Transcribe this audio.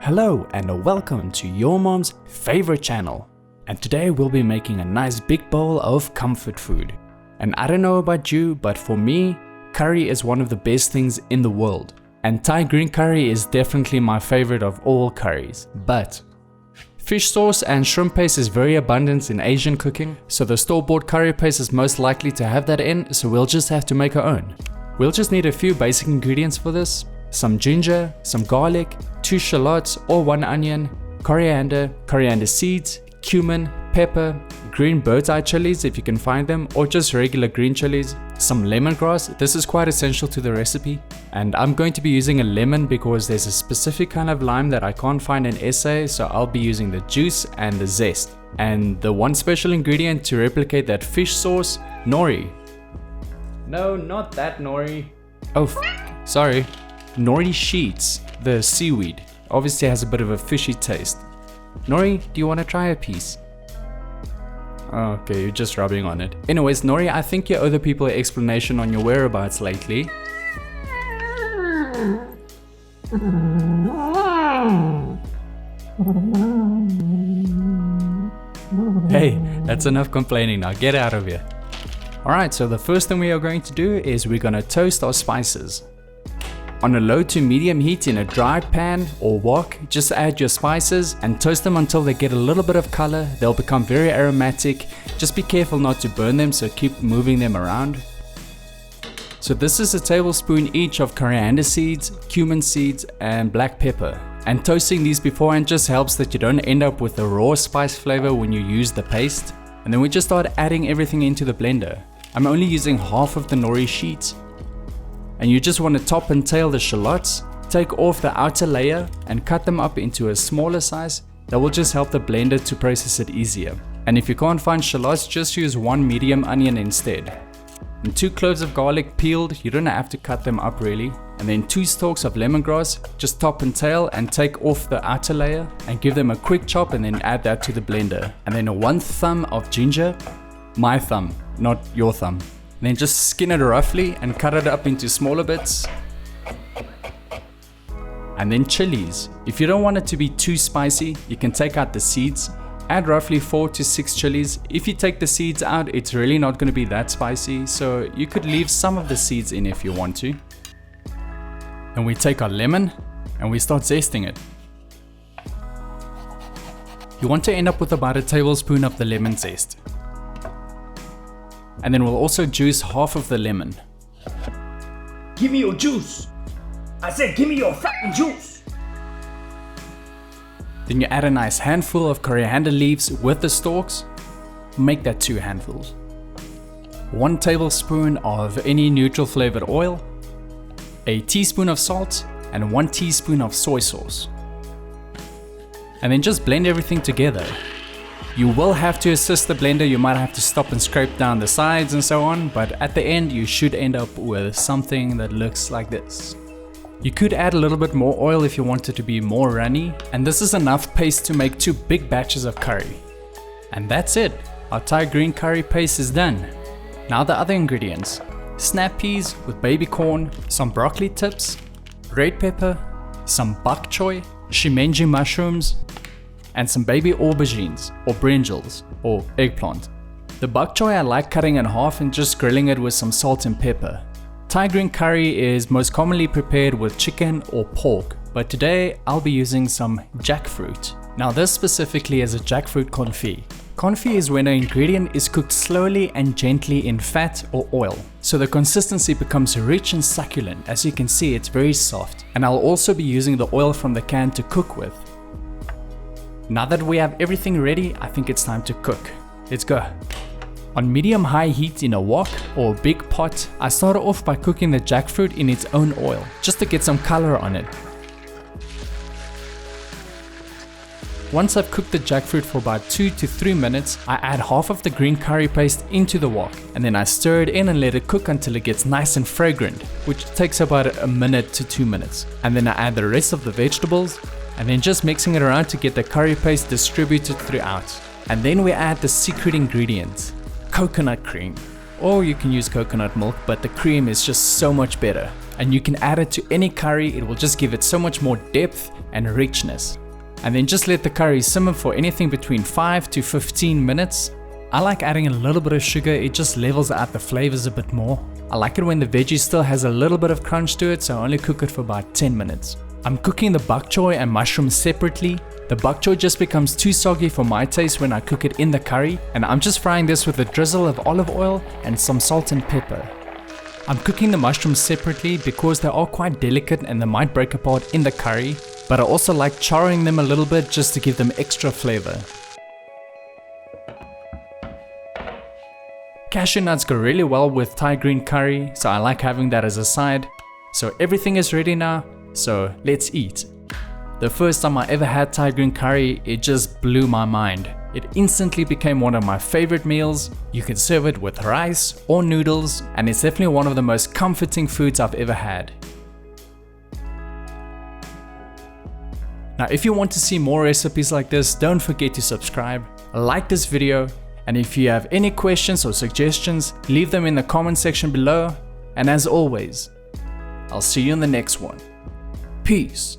Hello and welcome to your mom's favorite channel. And today we'll be making a nice big bowl of comfort food. And I don't know about you, but for me, curry is one of the best things in the world. And Thai green curry is definitely my favorite of all curries. But fish sauce and shrimp paste is very abundant in Asian cooking, so the store-bought curry paste is most likely to have that in, so we'll just have to make our own. We'll just need a few basic ingredients for this. Some ginger, some garlic, 2 shallots or 1 onion, coriander, coriander seeds, cumin, pepper, green bird's eye chilies if you can find them, or just regular green chilies, some lemongrass. This is quite essential to the recipe, and I'm going to be using a lemon because there's a specific kind of lime that I can't find in SA, so I'll be using the juice and the zest. And the one special ingredient to replicate that fish sauce, nori. No, not that nori. Oh, sorry. Nori sheets, the seaweed, obviously has a bit of a fishy taste. Nori, do you want to try a piece? Okay, you're just rubbing on it. Anyways, Nori, I think you owe the people an explanation on your whereabouts lately. Hey, that's enough complaining now, get out of here. Alright, so the first thing we are going to do is we're going to toast our spices. On a low to medium heat in a dry pan or wok, just add your spices and toast them until they get a little bit of color. They'll become very aromatic. Just be careful not to burn them, so keep moving them around. So this is a tablespoon each of coriander seeds, cumin seeds and black pepper. And toasting these beforehand just helps that you don't end up with a raw spice flavor when you use the paste. And then we just start adding everything into the blender. I'm only using half of the nori sheets. And you just want to top and tail the shallots, take off the outer layer and cut them up into a smaller size. That will just help the blender to process it easier. And if you can't find shallots, just use 1 medium onion instead. And 2 cloves of garlic peeled, you don't have to cut them up really. And then 2 stalks of lemongrass, just top and tail and take off the outer layer and give them a quick chop and then add that to the blender. And then a 1 thumb of ginger, my thumb, not your thumb. Then just skin it roughly and cut it up into smaller bits. And then chilies. If you don't want it to be too spicy, you can take out the seeds. Add roughly 4 to 6 chilies. If you take the seeds out, it's really not going to be that spicy, so you could leave some of the seeds in if you want to. Then we take our lemon and we start zesting it. You want to end up with about a tablespoon of the lemon zest. And then we'll also juice half of the lemon. Give me your juice! I said give me your fucking juice! Then you add a nice handful of coriander leaves with the stalks. Make that 2 handfuls. 1 tablespoon of any neutral flavored oil, a teaspoon of salt, and 1 teaspoon of soy sauce. And then just blend everything together. You will have to assist the blender, you might have to stop and scrape down the sides and so on, but at the end you should end up with something that looks like this. You could add a little bit more oil if you want it to be more runny, and this is enough paste to make 2 big batches of curry. And that's it, our Thai green curry paste is done. Now the other ingredients: snap peas with baby corn, some broccoli tips, red pepper, some bok choy, shimenji mushrooms, and some baby aubergines or brinjals or eggplant. The bok choy I like cutting in half and just grilling it with some salt and pepper. Thai green curry is most commonly prepared with chicken or pork, but today I'll be using some jackfruit. Now this specifically is a jackfruit confit. Confit is when an ingredient is cooked slowly and gently in fat or oil, so the consistency becomes rich and succulent. As you can see, it's very soft. And I'll also be using the oil from the can to cook with. Now that we have everything ready, I think it's time to cook. Let's go. On medium-high heat in a wok or a big pot, I started off by cooking the jackfruit in its own oil, just to get some color on it. Once I've cooked the jackfruit for about 2 to 3 minutes, I add half of the green curry paste into the wok, and then I stir it in and let it cook until it gets nice and fragrant, which takes about 1 minute to 2 minutes. And then I add the rest of the vegetables, and then just mixing it around to get the curry paste distributed throughout. And then we add the secret ingredient, coconut cream. Or you can use coconut milk, but the cream is just so much better. And you can add it to any curry, it will just give it so much more depth and richness. And then just let the curry simmer for anything between 5 to 15 minutes. I like adding a little bit of sugar, it just levels out the flavors a bit more. I like it when the veggie still has a little bit of crunch to it, so I only cook it for about 10 minutes. I'm cooking the bok choy and mushrooms separately. The bok choy just becomes too soggy for my taste when I cook it in the curry, and I'm just frying this with a drizzle of olive oil and some salt and pepper. I'm cooking the mushrooms separately because they are quite delicate and they might break apart in the curry, but I also like charring them a little bit just to give them extra flavor. Cashew nuts go really well with Thai green curry, so I like having that as a side. So everything is ready now, so let's eat. The first time I ever had Thai green curry, it just blew my mind. It instantly became one of my favorite meals. You can serve it with rice or noodles, and it's definitely one of the most comforting foods I've ever had. Now, if you want to see more recipes like this, don't forget to subscribe, like this video, and if you have any questions or suggestions, leave them in the comment section below. And as always, I'll see you in the next one. Peace.